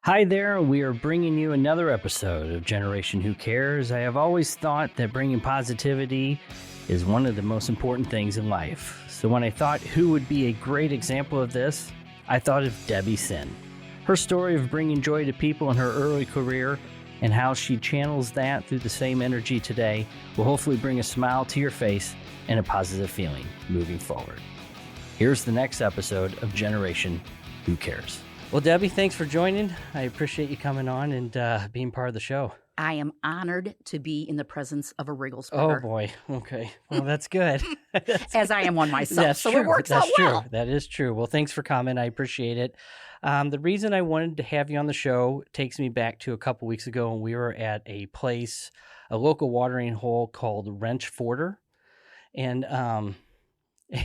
Hi there, we are bringing you another episode of Generation Who Cares. I have always thought that bringing positivity is one of the most important things in life. So when I thought who would be a great example of this, I thought of Debbie Sinn. Her story of bringing joy to people in her early career and how she channels that through the same energy today will hopefully bring a smile to your face and a positive feeling moving forward. Here's the next episode of Generation Who Cares. Well, Debbie, thanks for joining. I appreciate you coming on and being part of the show. I am honored to be in the presence of a Wriggle Oh, spreader, boy. Okay. Well, that's good. as I am one myself, That's so true. it works That's out true. well. That is true. Well, thanks for coming. I appreciate it. The reason I wanted to have you on the show takes me back to a couple weeks ago when we were at a place, a local watering hole called Wrench Forder. And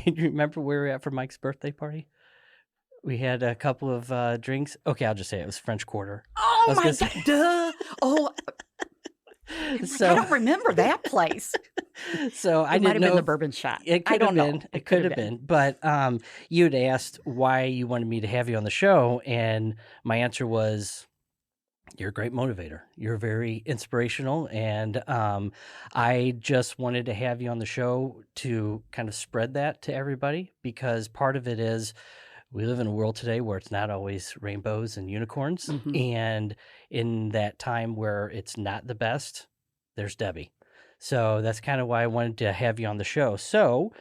you remember where we were at for Mike's birthday party? We had a couple of drinks. Okay, I'll just say it was French Quarter. Oh my gonna God! say- Duh! Oh, So I don't remember that place. So I It might didn't have know been the if- bourbon shot. It I could don't have know. been. It could have been. But you had asked why you wanted me to have you on the show, and my answer was, you're a great motivator. You're very inspirational, and I just wanted to have you on the show to kind of spread that to everybody, because part of it is we live in a world today where it's not always rainbows and unicorns, Mhm. and in that time where it's not the best, there's Debbie. So that's kind of why I wanted to have you on the show. So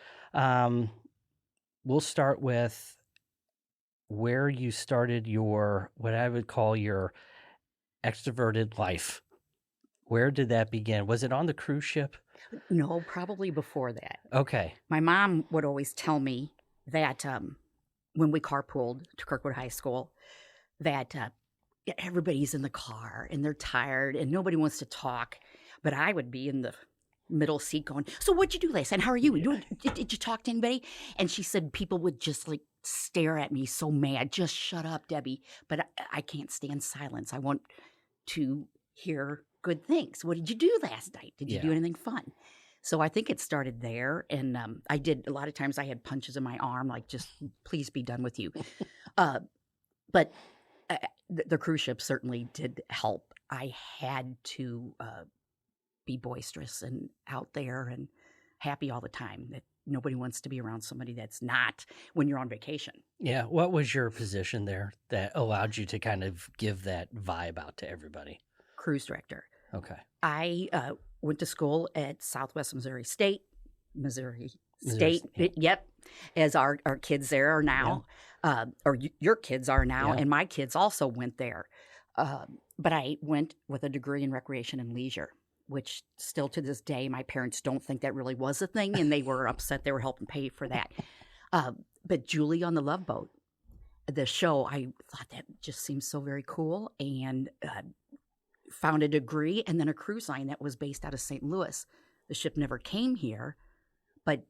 we'll start with where you started your, what I would call your extroverted life. Where did that begin? Was it on the cruise ship? No, probably before that. Okay. My mom would always tell me that when we carpooled to Kirkwood High School, that everybody's in the car and they're tired and nobody wants to talk, but I would be in the middle seat going, "So what'd you do last night? How are you? Did you talk to anybody?" And she said people would just like stare at me so mad. "Just shut up, Debbie." But I can't stand silence. I want to hear good things. "What did you do last night? Did you do Yeah. anything fun?" So I think it started there. And I did, a lot of times I had punches in my arm, like, "Just please be done with you." But the cruise ship certainly did help. I had to be boisterous and out there and happy all the time. That nobody wants to be around somebody that's not when you're on vacation. Yeah. What was your position there that allowed you to kind of give that vibe out to everybody? Cruise director. Okay. I went to school at Southwest Missouri State. Missouri State, State. yep, as our kids there are now, or your kids are now, Yeah. and my kids also went there. But I went with a degree in recreation and leisure, which still to this day, my parents don't think that really was a thing, and they were upset they were helping pay for that. But Julie on the Love Boat, the show, I thought that just seemed so very cool, and found a degree and then a cruise line that was based out of St. Louis. The ship never came here, but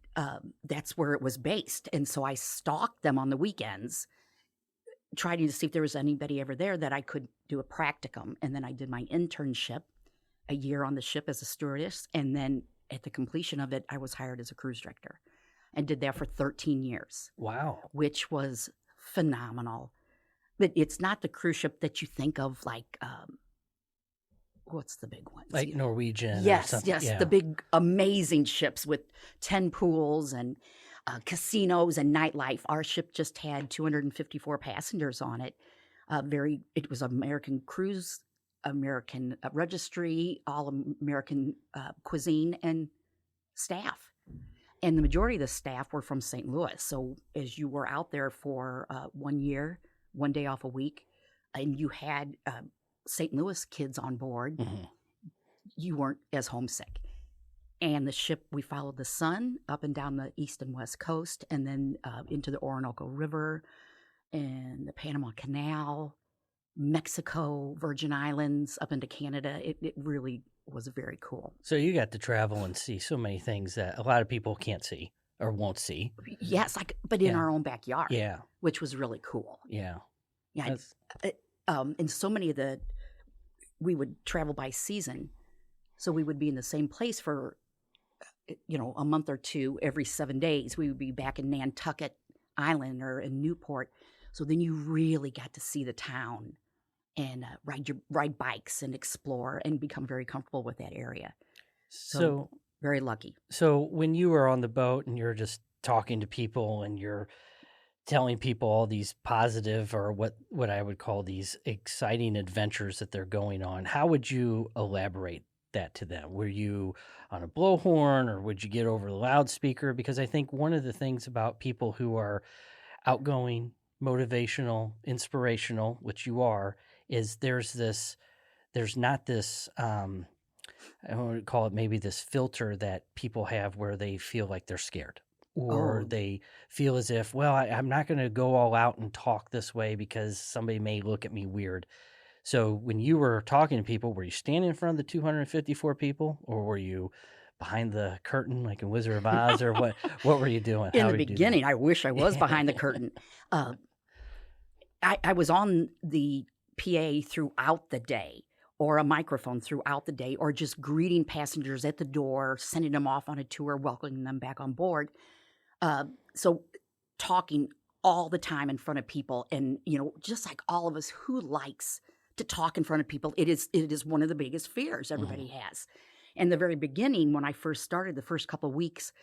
that's where it was based. And so I stalked them on the weekends, trying to see if there was anybody ever there that I could do a practicum. And then I did my internship, a year on the ship as a stewardess. And then at the completion of it, I was hired as a cruise director and did that for 13 years, Wow. which was phenomenal. But it's not the cruise ship that you think of, like, what's the big ones? Like Norwegian. or Yes, something. yes, Yeah. the big amazing ships with 10 pools and casinos and nightlife. Our ship just had 254 passengers on it. It was American cruise, American registry, all American cuisine and staff. And the majority of the staff were from St. Louis. So as you were out there for 1 year, 1 day off a week, and you had St. Louis kids on board, Mhm. you weren't as homesick. And the ship, we followed the sun up and down the east and west coast, and then into the Orinoco River and the Panama Canal, Mexico, Virgin Islands, up into Canada. It really was very cool. So you got to travel and see so many things that a lot of people can't see or won't see. Yes, but in Yeah. our own backyard, Yeah. which was really cool. Yeah. Yeah, That's- and so many of we would travel by season, so we would be in the same place for a month or two every 7 days. We would be back in Nantucket Island or in Newport. So then you really got to see the town and ride bikes and explore and become very comfortable with that area. So, very lucky. So when you were on the boat and you're just talking to people and you're telling people all these positive or what I would call these exciting adventures that they're going on, how would you elaborate that to them? Were you on a blowhorn or would you get over the loudspeaker? Because I think one of the things about people who are outgoing, motivational, inspirational, which you are, is there's not this I would call it maybe this filter that people have where they feel like they're scared or they feel as if, well, I'm not going to go all out and talk this way because somebody may look at me weird. So when you were talking to people, were you standing in front of the 254 people or were you behind the curtain like in Wizard of Oz or what were you doing? In the beginning, I wish I was behind the curtain. I was on the PA throughout the day, or a microphone throughout the day, or just greeting passengers at the door, sending them off on a tour, welcoming them back on board. So talking all the time in front of people, and just like all of us, who likes to talk in front of people? It is one of the biggest fears everybody has. In the very beginning, when I first started, the first couple of weeks,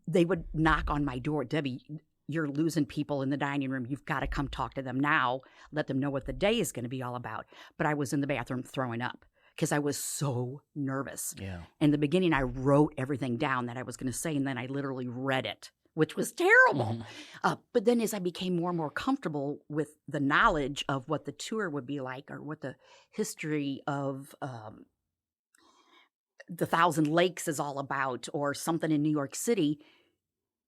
they would knock on my door. Debbie, you're losing people in the dining room. You've got to come talk to them now. Let them know what the day is going to be all about. But I was in the bathroom throwing up because I was so nervous. Yeah. In the beginning, I wrote everything down that I was going to say, and then I literally read it, which was terrible. But then as I became more and more comfortable with the knowledge of what the tour would be like or what the history of the Thousand Lakes is all about or something in New York City,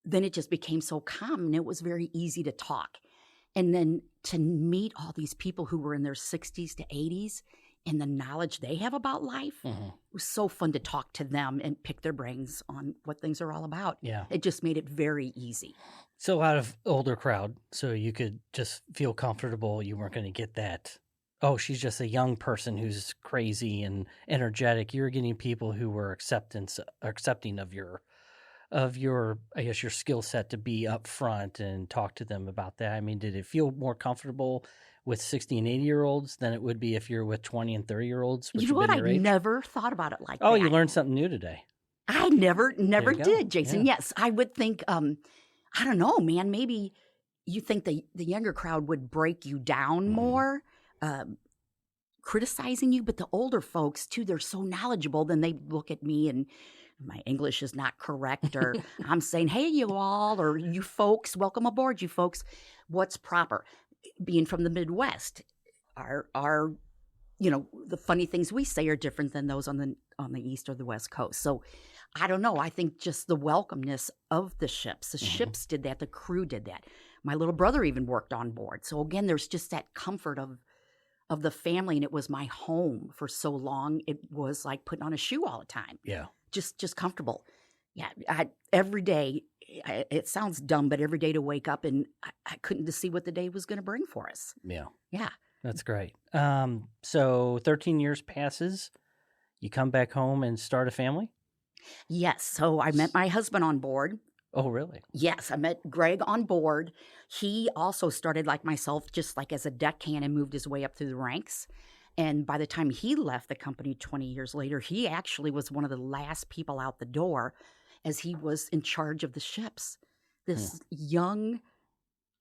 then it just became so common. It was very easy to talk. And then to meet all these people who were in their 60s to 80s and the knowledge they have about life, it was so fun to talk to them and pick their brains on what things are all about. Yeah. It just made it very easy. So a lot of older crowd, so you could just feel comfortable. You weren't going to get that, oh, she's just a young person who's crazy and energetic. You were getting people who were accepting of your I guess your skill set to be up front and talk to them about that. I mean, did it feel more comfortable with 60 and 80-year-olds than it would be if you're with 20 and 30-year-olds? You know what? I never thought about it like that. Oh, you learned something new today. I never did, Jason. Yeah. Yes, I would think, I don't know, man, maybe you think the younger crowd would break you down more, criticizing you, but the older folks, too, they're so knowledgeable, then they look at me and my English is not correct, or I'm saying, hey, you all, or you folks, welcome aboard, you folks. What's proper? Being from the Midwest, our the funny things we say are different than those on the East or the West Coast. So I don't know. I think just the welcomeness of the ships. The ships did that. The crew did that. My little brother even worked on board. So again, there's just that comfort of the family, and it was my home for so long. It was like putting on a shoe all the time. Yeah. Just comfortable. Yeah. Every day, it sounds dumb, but every day to wake up and I couldn't to see what the day was going to bring for us. Yeah. Yeah. That's great. So 13 years passes. You come back home and start a family? Yes. So I met my husband on board. Oh, really? Yes. I met Greg on board. He also started like myself, just like as a deckhand, and moved his way up through the ranks. And by the time he left the company 20 years later, he actually was one of the last people out the door as he was in charge of the ships. This young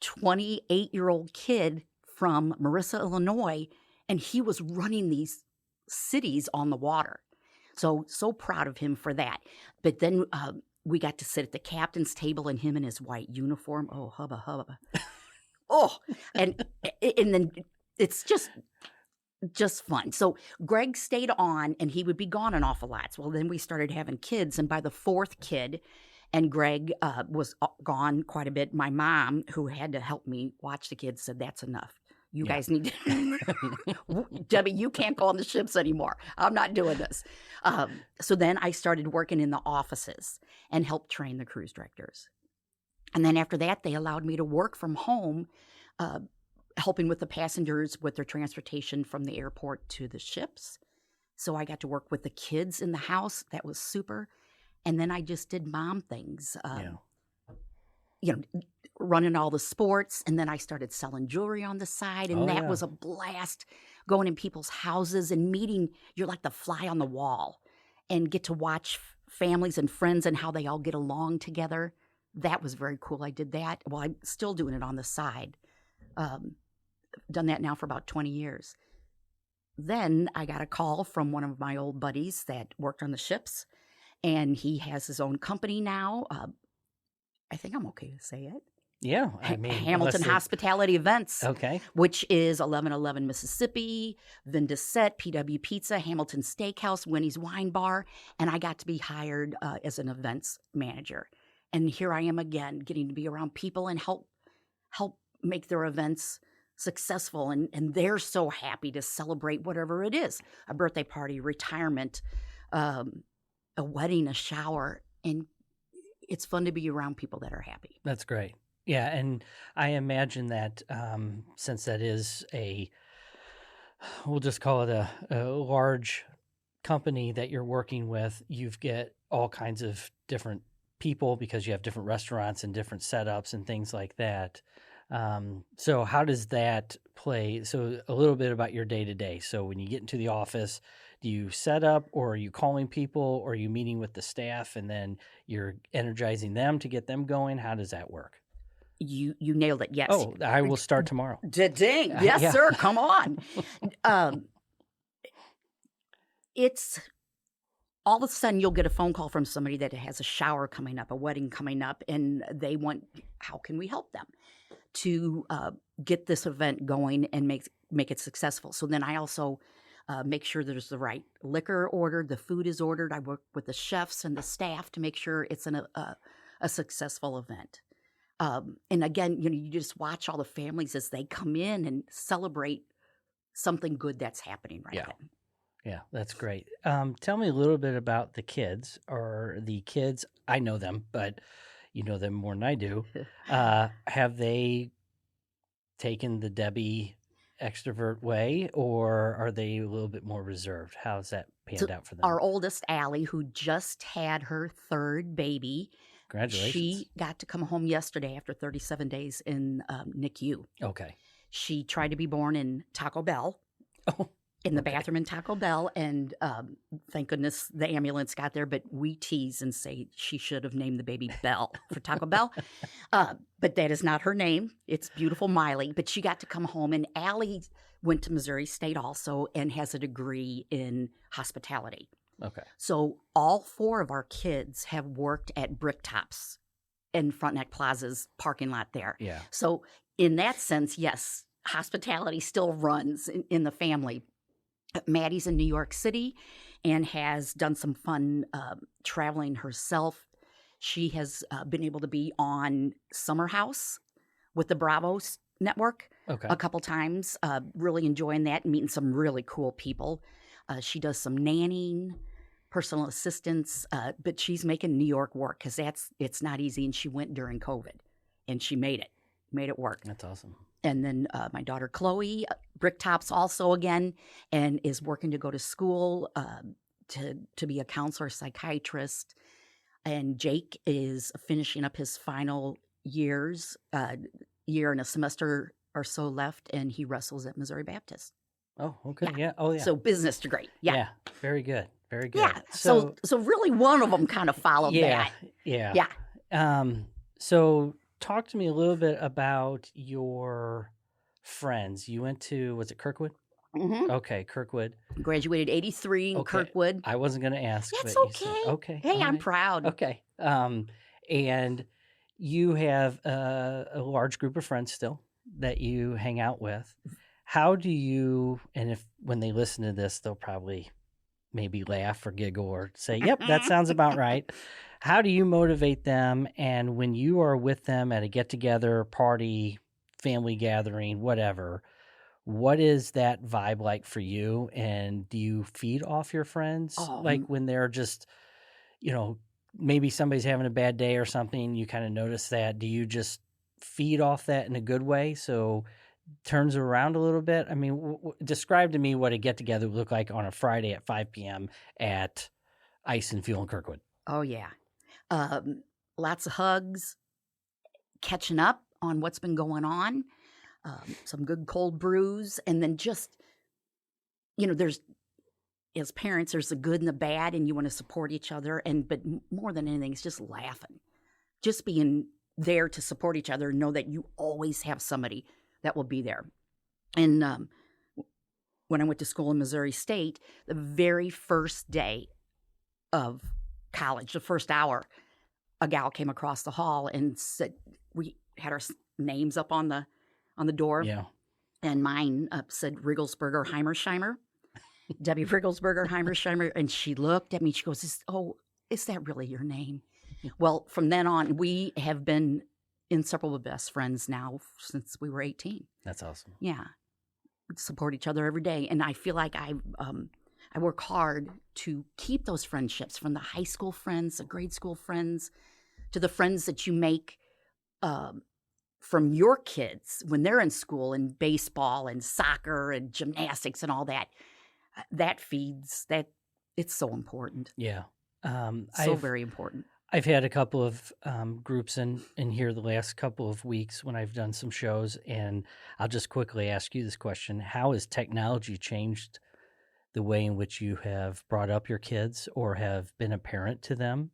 28-year-old kid from Marissa, Illinois, and he was running these cities on the water. So proud of him for that. But then we got to sit at the captain's table, and him in his white uniform. Oh, hubba, hubba. Oh, and then it's just fun. So Greg stayed on, and he would be gone an awful lot. Well, then we started having kids, and by the fourth kid, and Greg was gone quite a bit, my mom, who had to help me watch the kids, said, that's enough. You guys need to, Debbie, you can't go on the ships anymore. I'm not doing this. So then I started working in the offices and helped train the cruise directors. And then after that, they allowed me to work from home, helping with the passengers with their transportation from the airport to the ships. So I got to work with the kids in the house. That was super. And then I just did mom things. running all the sports. And then I started selling jewelry on the side. And Oh, that yeah. was a blast, going in people's houses and meeting. You're like the fly on the wall and get to watch families and friends and how they all get along together. That was very cool. I did that. Well, I'm still doing it on the side. Done that now for about 20 years. Then I got a call from one of my old buddies that worked on the ships, and he has his own company now. I think I'm okay to say it. Yeah. I mean, Hamilton Hospitality Events, Okay. which is 1111 Mississippi, Vin Dissette, PW Pizza, Hamilton Steakhouse, Winnie's Wine Bar, and I got to be hired as an events manager. And here I am again, getting to be around people and help make their events successful. And they're so happy to celebrate whatever it is, a birthday party, retirement, a wedding, a shower. And it's fun to be around people that are happy. That's great. Yeah, and I imagine that since that is we'll just call it a large company that you're working with, you've get all kinds of different people because you have different restaurants and different setups and things like that. So how does that play? So a little bit about your day-to-day. So when you get into the office, do you set up, or are you calling people, or are you meeting with the staff and then you're energizing them to get them going? How does that work? You nailed it. Yes. Oh, I will start tomorrow. Ding. Yes, Yeah. sir. Come on. It's all of a sudden you'll get a phone call from somebody that has a shower coming up, a wedding coming up, and they want, how can we help them to get this event going and make it successful? So then I also make sure there's the right liquor ordered, the food is ordered. I work with the chefs and the staff to make sure it's a successful event. And again, you just watch all the families as they come in and celebrate something good that's happening right then. Yeah, that's great. Tell me a little bit about the kids. Or the kids, I know them, but you know them more than I do. Have they taken the Debbie extrovert way, or are they a little bit more reserved? How's that panned out for them? Our oldest, Allie, who just had her third baby, Congratulations. she got to come home yesterday after 37 days in NICU. Okay. She tried to be born in Taco Bell. Oh. In the bathroom in Taco Bell, and thank goodness the ambulance got there, but we tease and say she should have named the baby Belle for Taco Bell. But that is not her name. It's beautiful Miley. But she got to come home, and Allie went to Missouri State also and has a degree in hospitality. Okay. So all four of our kids have worked at Bricktops in Frontenac Plaza's parking lot there. Yeah. So in that sense, yes, hospitality still runs in the family. Maddie's in New York City and has done some fun traveling herself. She has been able to be on Summer House with the Bravo network a couple times, really enjoying that and meeting some really cool people. She does some nannying, personal assistance, but she's making New York work because it's not easy, and she went during COVID, and she made it work. That's awesome. And then my daughter Chloe, Bricktops also again, and is working to go to school to be a counselor, psychiatrist. And Jake is finishing up his final year and a semester or so left, and he wrestles at Missouri Baptist. Oh, okay. Yeah. Oh, yeah. So business degree. Yeah. Very good. Very good. Yeah. So really one of them kind of followed that. Yeah. Yeah. So talk to me a little bit about your friends. You went to, was it Kirkwood? Mm-hmm. Okay, Kirkwood. Graduated 83 in Kirkwood. I wasn't going to ask. That's but okay. You said, okay. Hey, I'm proud. Okay. And you have a large group of friends still that you hang out with. How do you, and when they listen to this, they'll probably maybe laugh or giggle or say, yep, that sounds about right. How do you motivate them? And when you are with them at a get-together, party, family gathering, whatever, what is that vibe like for you? And do you feed off your friends? Like when they're just, maybe somebody's having a bad day or something, you kind of notice that. Do you just feed off that in a good way so turns around a little bit? I mean, describe to me what a get-together would look like on a Friday at 5 p.m. at Ice and Fuel in Kirkwood. Oh, yeah. Lots of hugs, catching up on what's been going on, some good cold brews, and then just, there's, as parents, there's the good and the bad, and you want to support each other. But more than anything, it's just laughing, just being there to support each other and know that you always have somebody that will be there. And when I went to school in Missouri State, the very first day of college, the first hour, a gal came across the hall and said, we had our names up on the door. Yeah. And mine said Rigglesberger Heimersheimer, Debbie Rigglesberger Heimersheimer. And she looked at me, she goes, is that really your name? Well, from then on, we have been inseparable best friends now since we were 18. That's awesome. Yeah. Support each other every day. And I feel like I work hard to keep those friendships, from the high school friends, the grade school friends, to the friends that you make from your kids when they're in school, and baseball and soccer and gymnastics and all that. That feeds that. It's so important. Yeah. Very important. I've had a couple of groups in here the last couple of weeks when I've done some shows, and I'll just quickly ask you this question. How has technology changed the way in which you have brought up your kids or have been a parent to them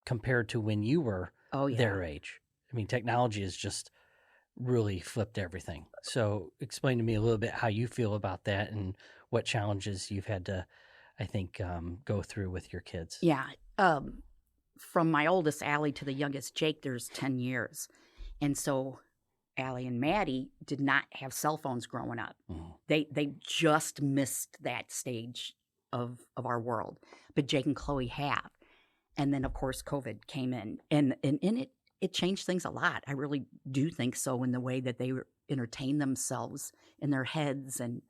compared to when you were their age? I mean, technology has just really flipped everything. So explain to me a little bit how you feel about that and what challenges you've had to, I think, go through with your kids. Yeah. From my oldest, Allie, to the youngest, Jake, there's 10 years. And so Allie and Maddie did not have cell phones growing up. Mm. They just missed that stage of our world. But Jake and Chloe have. And then, of course, COVID came in. And it changed things a lot. I really do think so, in the way that they entertain themselves in their heads, and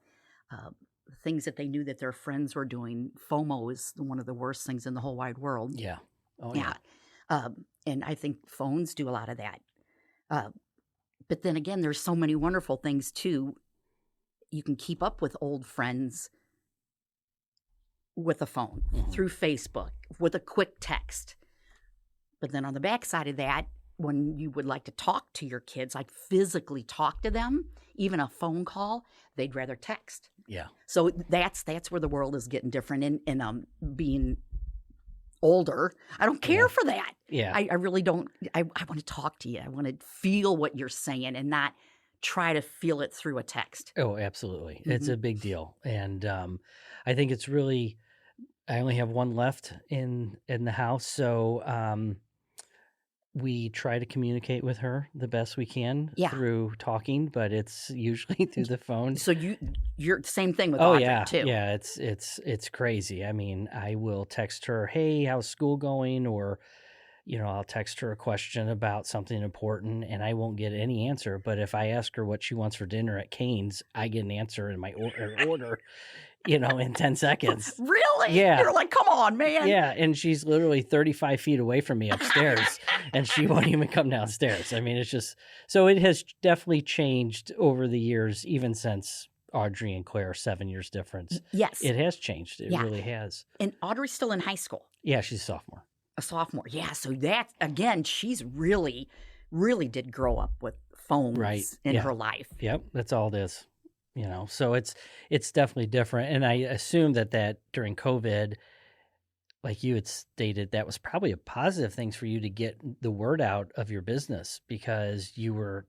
things that they knew that their friends were doing. FOMO is one of the worst things in the whole wide world. Yeah. Oh, yeah. And I think phones do a lot of that. But then again, there's so many wonderful things too. You can keep up with old friends with a phone, through Facebook, with a quick text. But then on the backside of that, when you would like to talk to your kids, like physically talk to them, even a phone call, they'd rather text. Yeah. So that's where the world is getting different. And being older, I don't care for that. Yeah. I really don't. I want to talk to you. I want to feel what you're saying and not try to feel it through a text. Oh, absolutely. Mm-hmm. It's a big deal. And I think it's really, I only have one left in the house. So we try to communicate with her the best we can through talking, but it's usually through the phone. So you're the same thing with Audrey too. Yeah, it's crazy. I mean, I will text her, "Hey, how's school going?" Or, I'll text her a question about something important, and I won't get any answer. But if I ask her what she wants for dinner at Cane's, I get an answer in my order. In 10 seconds. Really? Yeah. You're like, come on, man. Yeah, and she's literally 35 feet away from me upstairs, and she won't even come downstairs. I mean, it's just, so it has definitely changed over the years, even since Audrey and Claire, 7 years difference. Yes. It has changed. It really has. And Audrey's still in high school. Yeah, she's a sophomore. A sophomore. Yeah, so that, again, she's really, really did grow up with phones in her life. Yep, that's all it is. So it's definitely different. And I assume that during COVID, like you had stated, that was probably a positive thing for you to get the word out of your business, because you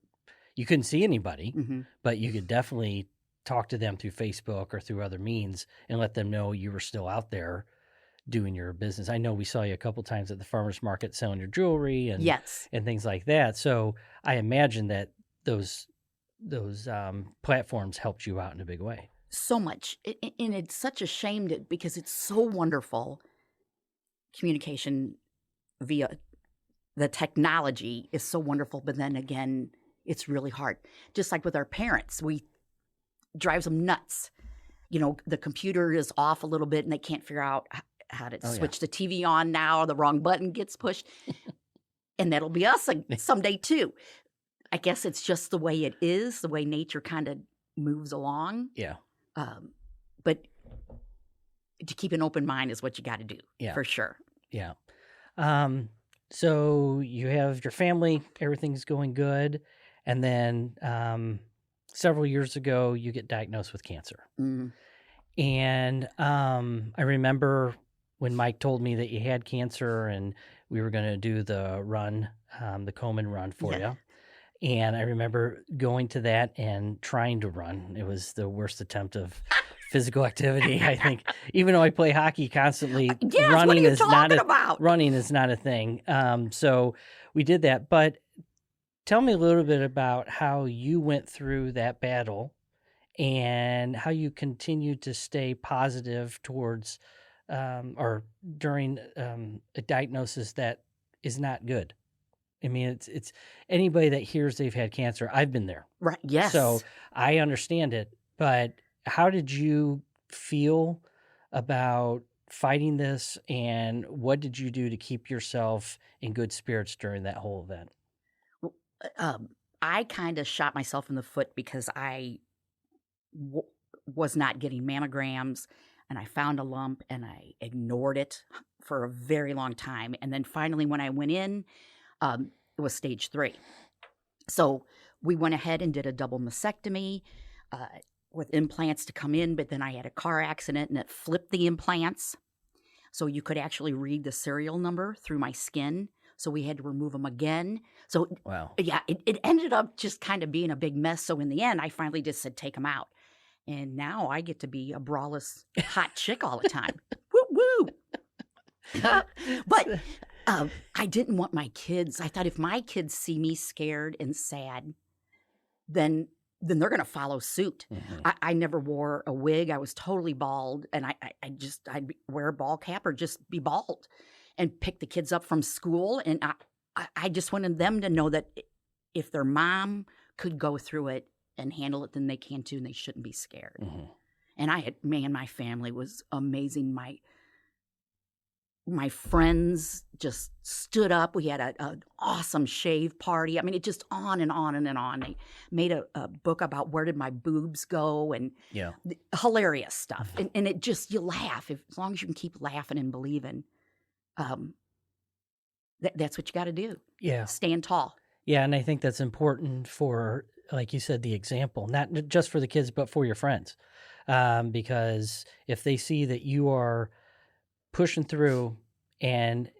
couldn't see anybody, but you could definitely talk to them through Facebook or through other means and let them know you were still out there doing your business. I know we saw you a couple times at the farmer's market selling your jewelry and things like that. So I imagine that those platforms helped you out in a big way. So much. And it's such a shame because it's so wonderful. Communication via the technology is so wonderful, but then again, it's really hard. Just like with our parents, drives them nuts. The computer is off a little bit and they can't figure out how to switch the TV on now, or the wrong button gets pushed. And that'll be us someday too. I guess it's just the way it is, the way nature kind of moves along. Yeah. But to keep an open mind is what you got to do, for sure. Yeah. So you have your family, everything's going good, and then several years ago you get diagnosed with cancer. Mm. And I remember when Mike told me that you had cancer and we were going to do the run, the Komen run for Yeah. you. And I remember going to that and trying to run. It was the worst attempt of physical activity, I think. Even though I play hockey constantly, Yes, what are running you is not talking a about? running is not a thing. So we did that. But tell me a little bit about how you went through that battle and how you continued to stay positive towards or during a diagnosis that is not good. I mean, it's anybody that hears they've had cancer. I've been there, Right. so Yes. I understand it. But how did you feel about fighting this, and what did you do to keep yourself in good spirits during that whole event? W- I kind of shot myself in the foot because w- was not getting mammograms, and I found a lump and I ignored it for a very long time. And then finally, when I went in, it was stage 3. So we went ahead and did a double mastectomy uh, with implants to come in, but then I had a car accident and it flipped the implants. So you could actually read the serial number through my skin. So we had to remove them again. So, Wow. yeah, it ended up just kind of being a big mess. So in the end, I finally just said, take them out. And now I get to be a braless hot chick all the time. Woo woo. But I didn't want my kids. I thought if my kids see me scared and sad, then they're going to follow suit. Mhm. I never wore a wig. I was totally bald, and I'd wear a ball cap or just be bald, and pick the kids up from school. And I just wanted them to know that if their mom could go through it and handle it, then they can too, and they shouldn't be scared. Mhm. And my family was amazing. My friends just stood up. We had an awesome shave party. I mean, it just on and on and on. They made a book about where did my boobs go, and Yeah. hilarious stuff. And it just, you laugh. As long as you can keep laughing and believing, um, that's what you got to do. Yeah. Stand tall. Yeah, and I think that's important for, like you said, the example, not just for the kids, but for your friends. Because if they see that you are pushing through and,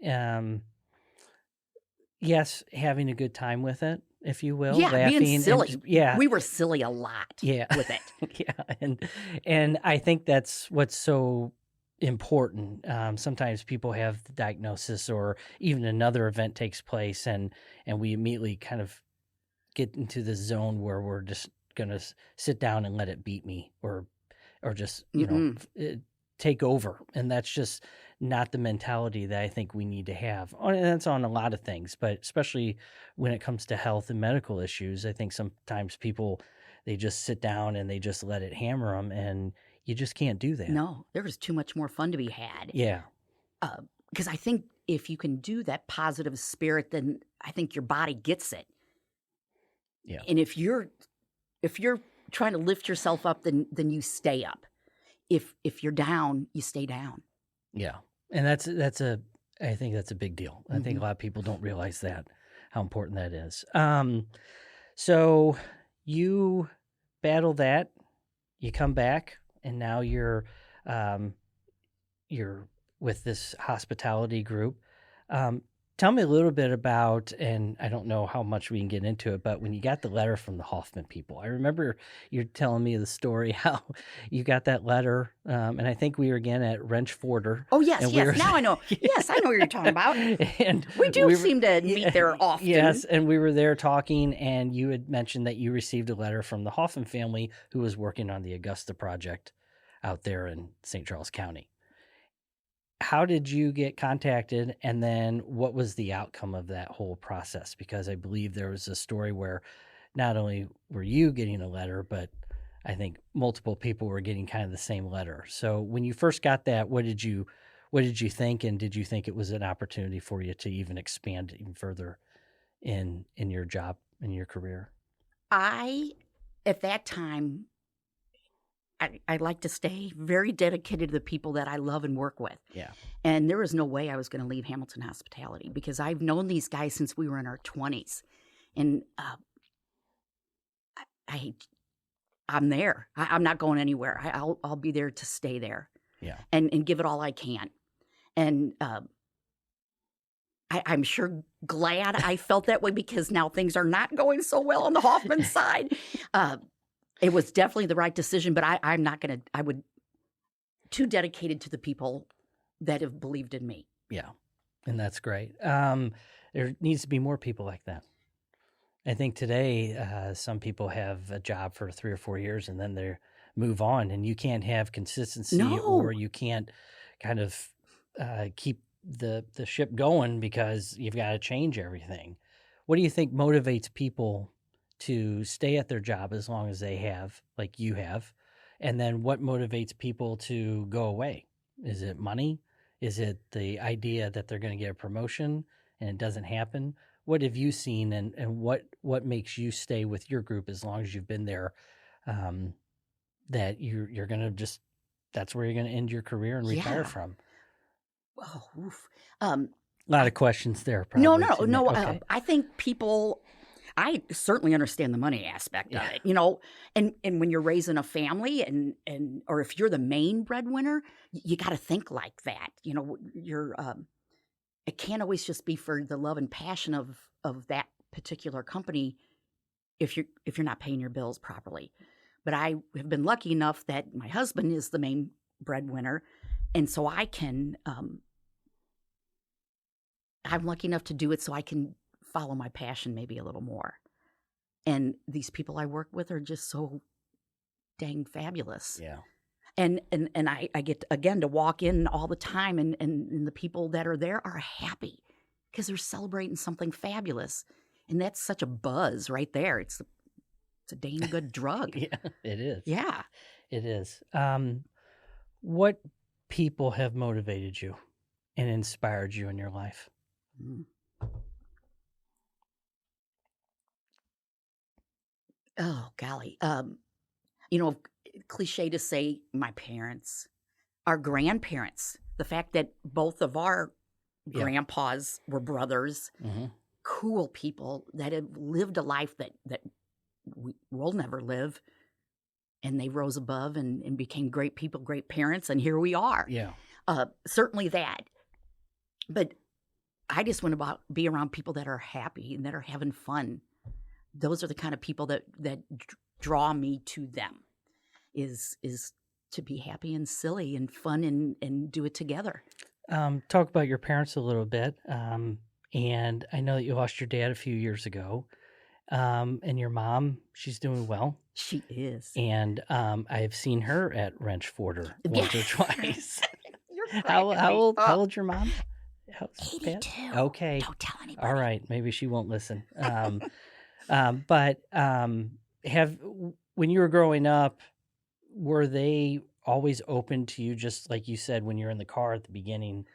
yes, having a good time with it, if you will, Yeah, being laughing silly. and yeah, We were silly a lot yeah, with it. yeah, and I think that's what's so important. Sometimes people have the diagnosis, or even another event takes place, and we immediately kind of get into this zone where we're just gonna sit down and let it beat me, or just take over, and that's just not the mentality that I think we need to have. And that's on a lot of things, but especially when it comes to health and medical issues. I think sometimes people, they just sit down and they just let it hammer them, and you just can't do that. No, there was too much more fun to be had. Yeah. Because I think if you can do that positive spirit, then I think your body gets it. Yeah. And if you're trying to lift yourself up, then you stay up. If you're down, you stay down. Yeah. And I think that's a big deal. I think a lot of people don't realize that, how important that is. So you battle that, you come back, and now you're with this hospitality group. Tell me a little bit about, and I don't know how much we can get into it, but when you got the letter from the Hoffman people, I remember you're telling me the story how you got that letter, and I think we were again at Wrench Forder. Oh, yes, and yes. Now I know. Yes, I know what you're talking about. And we do seem to meet there often. Yes, and we were there talking, and you had mentioned that you received a letter from the Hoffman family who was working on the Augusta project out there in St. Charles County. How did you get contacted, and then what was the outcome of that whole process? Because I believe there was a story where not only were you getting a letter, but I think multiple people were getting kind of the same letter. So when you first got that, what did you think, and did you think it was an opportunity for you to even expand even further in your job, in your career? I, at that time, I like to stay very dedicated to the people that I love and work with. Yeah. And there was no way I was going to leave Hamilton Hospitality because I've known these guys since we were in our 20s. And I'm there. I'm not going anywhere. I'll be there to stay there. Yeah. And give it all I can. And I'm sure glad I felt that way because now things are not going so well on the Hoffman side. It was definitely the right decision, but I'm not going to, I would, too dedicated to the people that have believed in me. Yeah. And that's great. There needs to be more people like that. I think today, some people have a job for 3 or 4 years and then they move on, and you can't have consistency or you can't kind of keep the ship going because you've got to change everything. What do you think motivates people to stay at their job as long as they have, like you have? And then what motivates people to go away? Is it money? Is it the idea that they're going to get a promotion and it doesn't happen? What have you seen, and what makes you stay with your group as long as you've been there, that you're going to just, that's where you're going to end your career and retire from? Oh, oof. A lot of questions there. Probably No. Okay. I think people, I certainly understand the money aspect of it, you know, and when you're raising a family and or if you're the main breadwinner, you got to think like that. You know, you're, it can't always just be for the love and passion of that particular company if you're not paying your bills properly. But I have been lucky enough that my husband is the main breadwinner, and so I can, I'm lucky enough to do it so I can follow my passion maybe a little more. And these people I work with are just so dang fabulous. Yeah. And I get, again, to walk in all the time, and the people that are there are happy because they're celebrating something fabulous. And that's such a buzz right there. It's a dang good drug. Yeah, it is. Yeah. It is. What people have motivated you and inspired you in your life? Mm. Oh, golly. You know, cliche to say my parents, our grandparents, the fact that both of our grandpas were brothers, cool people that have lived a life that we'll never live. And they rose above and became great people, great parents. And here we are. Yeah. Certainly that. But I just want to be around people that are happy and that are having fun. Those are the kind of people that draw me to them, is to be happy and silly and fun and do it together. Talk about your parents a little bit. And I know that you lost your dad a few years ago. And your mom, she's doing well. She is. And I've seen her at Wrenchforder once or twice. You're How old's your mom? 82. Okay. Don't tell anybody. All right. Maybe she won't listen. But when you were growing up, were they always open to you, just like you said when you're in the car at the beginning?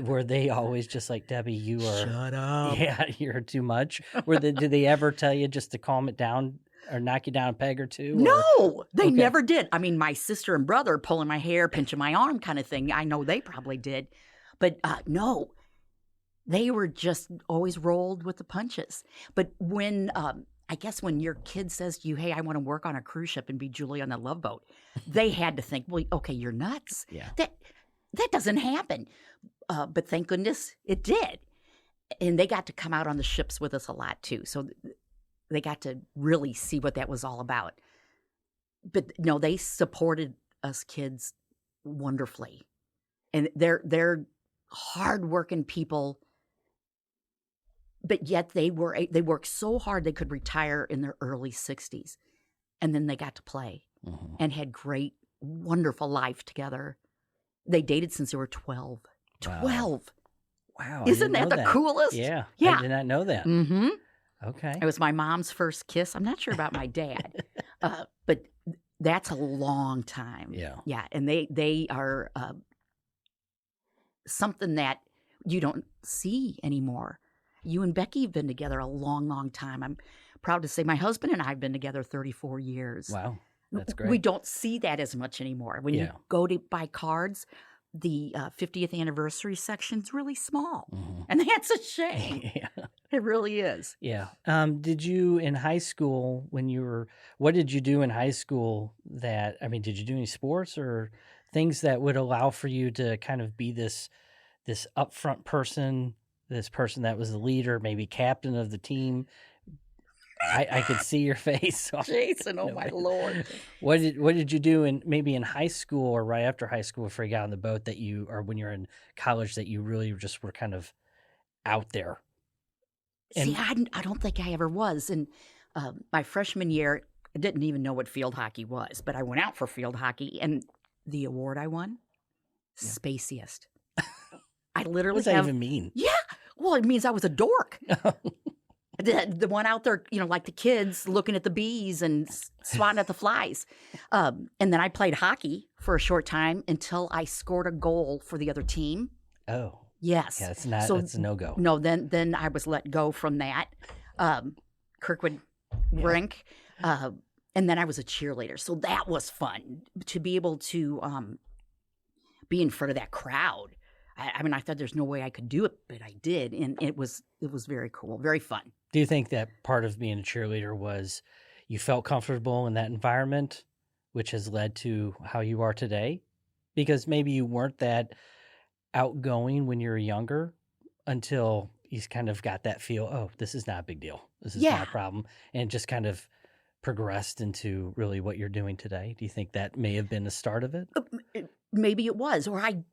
Were they always just like, Debbie, you are... Shut up. Yeah, you're too much. Did they ever tell you just to calm it down or knock you down a peg or two? No, they never did. I mean, my sister and brother pulling my hair, pinching my arm kind of thing. I know they probably did. But no, they were just always rolled with the punches. But when, I guess when your kid says to you, hey, I want to work on a cruise ship and be Julie on the Love Boat, they had to think, well, okay, you're nuts. Yeah. That doesn't happen. But thank goodness it did. And they got to come out on the ships with us a lot too. So they got to really see what that was all about. But no, they supported us kids wonderfully. And they're hardworking people. But yet they worked so hard they could retire in their early 60s. And then they got to play and had great, wonderful life together. They dated since they were 12. Wow. 12. Wow. Isn't that the coolest? Yeah. Yeah. I did not know that. Mm-hmm. Okay. It was my mom's first kiss. I'm not sure about my dad, but that's a long time. Yeah. Yeah. And they are something that you don't see anymore. You and Becky have been together a long, long time. I'm proud to say my husband and I have been together 34 years. Wow. That's We great. don't see that as much anymore. When you Yeah. go to buy cards, the 50th anniversary section's really small. Mhm. And that's a shame. Yeah. It really is. Yeah. Did you in high school what did you do in high school did you do any sports or things that would allow for you to kind of be this upfront person, this person that was the leader, maybe captain of the team? I could see your face. So Jason, oh no my way. Lord. What did you do maybe in high school or right after high school before you got on the boat or when you're in college that you really just were kind of out there? See, And I don't think I ever was. And my freshman year, I didn't even know what field hockey was, but I went out for field hockey, and the award I won, Yeah. spaciest. I what literally does that have, even mean? yeah. Well, it means I was a dork. The one out there, like the kids looking at the bees and swatting at the flies. And then I played hockey for a short time until I scored a goal for the other team. Oh. Yes. Yeah, that's a no-go. No, then I was let go from that. Kirkwood rink. And then I was a cheerleader. So that was fun to be able to be in front of that crowd. I thought there's no way I could do it, but I did. And it was very cool, very fun. Do you think that part of being a cheerleader was you felt comfortable in that environment, which has led to how you are today? Because maybe you weren't that outgoing when you were younger until you kind of got that feel, oh, this is not a big deal. This is not a problem. And it just kind of progressed into really what you're doing today. Do you think that may have been the start of it? Maybe it was. Or I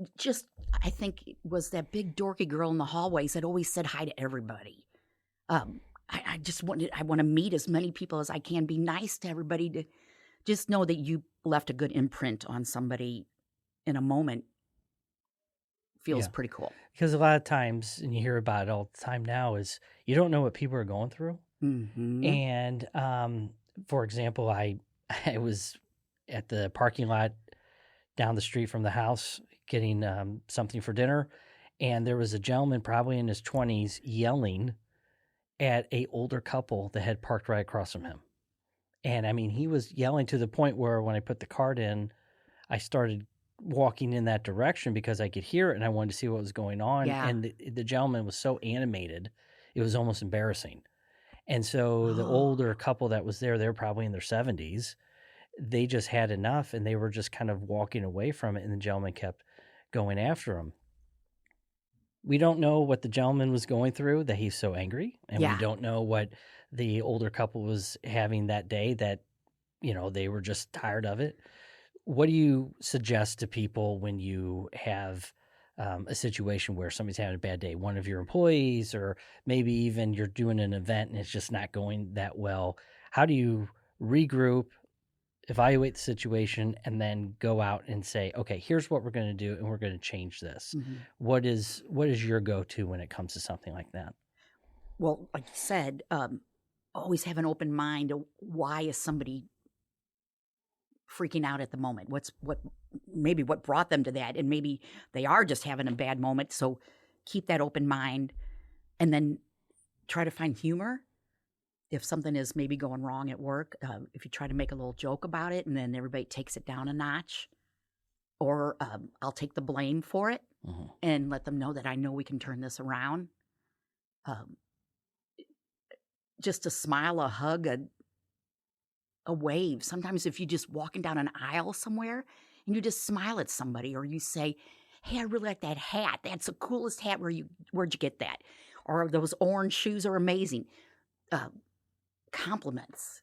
think it was that big dorky girl in the hallways that always said hi to everybody. I want to meet as many people as I can, be nice to everybody, to just know that you left a good imprint on somebody in a moment. Feels pretty cool. Because a lot of times, and you hear about it all the time now, is you don't know what people are going through. Mm-hmm. And for example, I was at the parking lot down the street from the house getting something for dinner, and there was a gentleman probably in his 20s yelling at a older couple that had parked right across from him. And I mean, he was yelling to the point where when I put the card in, I started walking in that direction because I could hear it and I wanted to see what was going on. Yeah. And the gentleman was so animated, it was almost embarrassing. And so the older couple that was there, they were probably in their 70s. They just had enough and they were just kind of walking away from it. And the gentleman kept going after him. We don't know what the gentleman was going through that he's so angry. And we don't know what the older couple was having that day that, they were just tired of it. What do you suggest to people when you have a situation where somebody's having a bad day, one of your employees, or maybe even you're doing an event and it's just not going that well? How do you regroup, evaluate the situation, and then go out and say, okay, here's what we're going to do and we're going to change this? Mm-hmm. What is your go-to when it comes to something like that? Well, like you said, always have an open mind. Why is somebody freaking out at the moment? What brought them to that? And maybe they are just having a bad moment. So keep that open mind and then try to find humor. If something is maybe going wrong at work, if you try to make a little joke about it and then everybody takes it down a notch, or I'll take the blame for it and let them know that I know we can turn this around. Just a smile, a hug, a wave. Sometimes if you're just walking down an aisle somewhere and you just smile at somebody, or you say, hey, I really like that hat. That's the coolest hat. Where'd you get that? Or those orange shoes are amazing. Compliments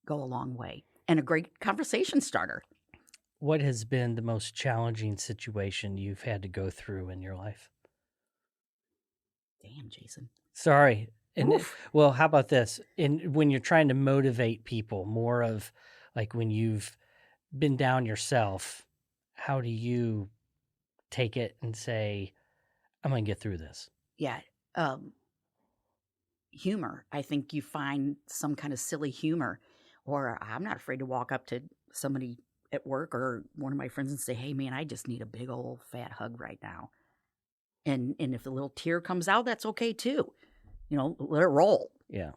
go a long way, and a great conversation starter. What has been the most challenging situation you've had to go through in your life? Damn, Jason. Sorry. And well, how about this? When you're trying to motivate people, more of like when you've been down yourself, how do you take it and say, I'm going to get through this? Yeah. Humor. I think you find some kind of silly humor, or I'm not afraid to walk up to somebody at work or one of my friends and say, hey man, I just need a big old fat hug right now. And if a little tear comes out, that's okay too. Let it roll. Yeah.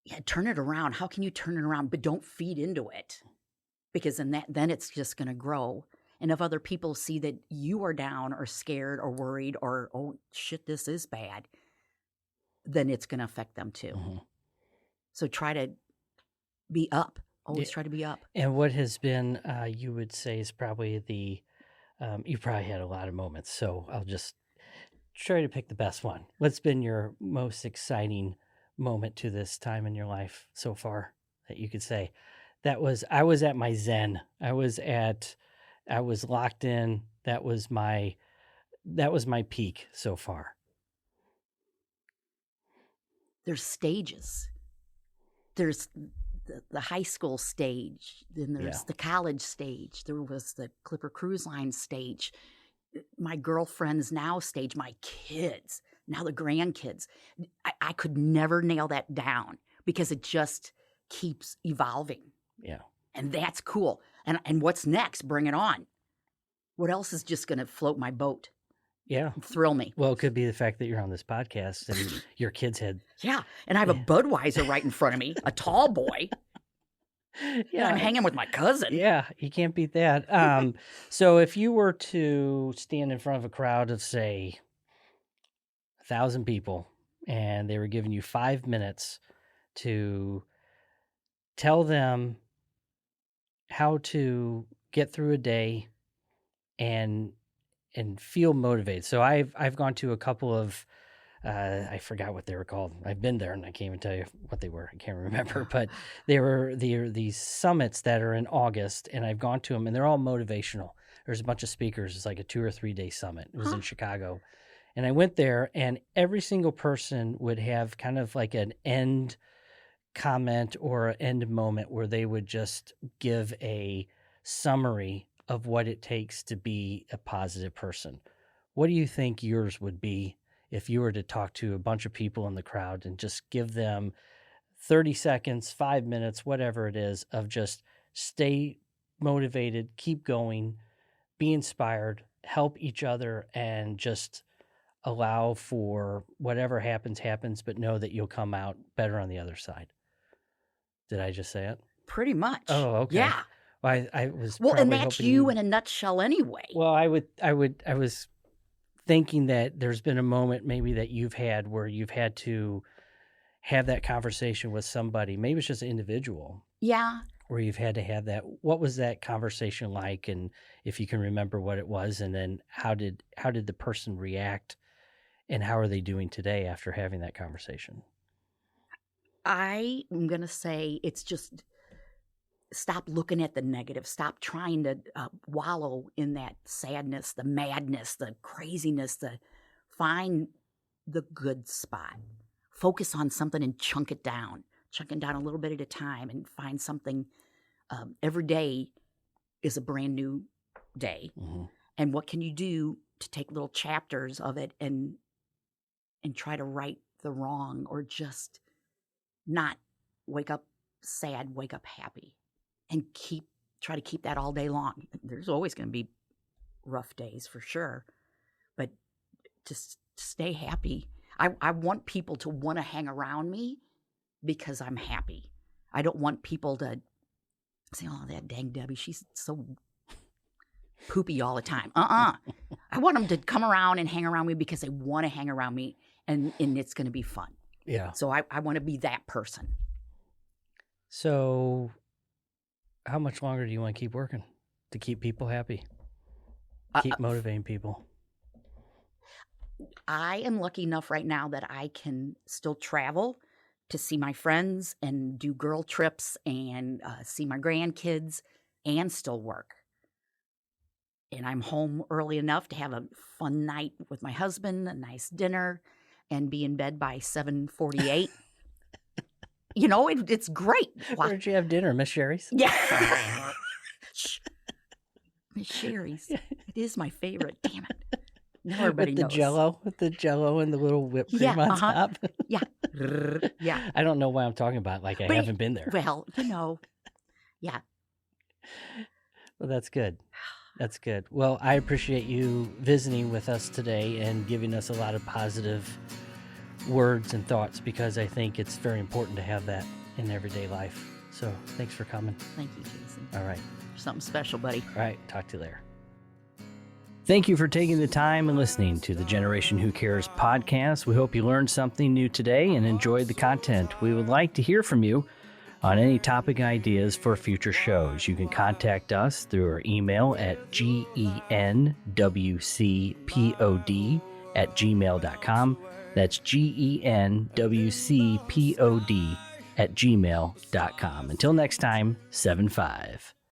Yeah, turn it around. How can you turn it around? But don't feed into it, because then it's just going to grow. And if other people see that you are down or scared or worried or, oh shit, this is bad, then it's going to affect them too. Mm-hmm. So try to be up. Always Yeah. try to be up. And what has been, you would say, is probably you probably had a lot of moments. So I'll just try to pick the best one. What's been your most exciting moment to this time in your life so far that you could say, I was at my zen. I was locked in. That was my peak so far. There's stages. There's the high school stage. Then there's the college stage. There was the Clipper Cruise Line stage. My girlfriend's now stage. My kids. Now the grandkids. I could never nail that down because it just keeps evolving. Yeah. And that's cool. And what's next? Bring it on. What else is just going to float my boat? Yeah. Thrill me. Well, it could be the fact that you're on this podcast and your kids had. Yeah. And I have a Budweiser right in front of me, a tall boy. Yeah. I'm hanging with my cousin. Yeah. You can't beat that. So if you were to stand in front of a crowd of, say, 1,000 people, and they were giving you 5 minutes to tell them how to get through a day and feel motivated. So I've gone to a couple of I forgot what they were called. I've been there and I can't even tell you what they were. I can't remember, but they were these summits that are in August, and I've gone to them, and they're all motivational. There's a bunch of speakers. It's like a 2 or 3 day summit. It was in Chicago. And I went there, and every single person would have kind of like an end comment or an end moment where they would just give a summary of what it takes to be a positive person. What do you think yours would be if you were to talk to a bunch of people in the crowd and just give them 30 seconds, 5 minutes, whatever it is, of just stay motivated, keep going, be inspired, help each other, and just allow for whatever happens, but know that you'll come out better on the other side. Did I just say it? Pretty much. Oh, okay. Yeah. Well, I was and that's you in a nutshell anyway. Well, I was thinking that there's been a moment maybe that you've had where you've had to have that conversation with somebody. Maybe it's just an individual. Yeah. Where you've had to have that. What was that conversation like? And if you can remember what it was, and then how did the person react, and how are they doing today after having that conversation? I am going to say it's just stop looking at the negative. Stop trying to wallow in that sadness, the madness, the craziness. Find the good spot. Focus on something and chunk it down a little bit at a time, and find something. Every day is a brand new day. Mm-hmm. And what can you do to take little chapters of it and try to right the wrong, or just not wake up sad, wake up happy, and try to keep that all day long. There's always going to be rough days for sure, but just stay happy. I want people to want to hang around me because I'm happy. I don't want people to say, oh, that dang Debbie, she's so poopy all the time. I want them to come around and hang around me because they want to hang around me, and it's going to be fun. Yeah. So I want to be that person. So how much longer do you want to keep working to keep people happy? Keep motivating people? I am lucky enough right now that I can still travel to see my friends and do girl trips and see my grandkids and still work. And I'm home early enough to have a fun night with my husband, a nice dinner, and be in bed by 7:48. You know, it's great. Where did you have dinner, Miss Sherry's? Yeah. Miss Sherry's. It is my favorite. Damn it. Now everybody knows. With the Jell-O and the little whipped cream on top. Yeah. Yeah. I don't know why I'm talking about it like I haven't been there. Well, yeah. Well, that's good. That's good. Well, I appreciate you visiting with us today and giving us a lot of positive words and thoughts, because I think it's very important to have that in everyday life. So thanks for coming. Thank you, Jason. All right. Something special, buddy. All right. Talk to you later. Thank you for taking the time and listening to the Generation Who Cares podcast. We hope you learned something new today and enjoyed the content. We would like to hear from you on any topic ideas for future shows. You can contact us through our email at genwcpod@gmail.com. That's genwcpod@gmail.com. Until next time, 7-5.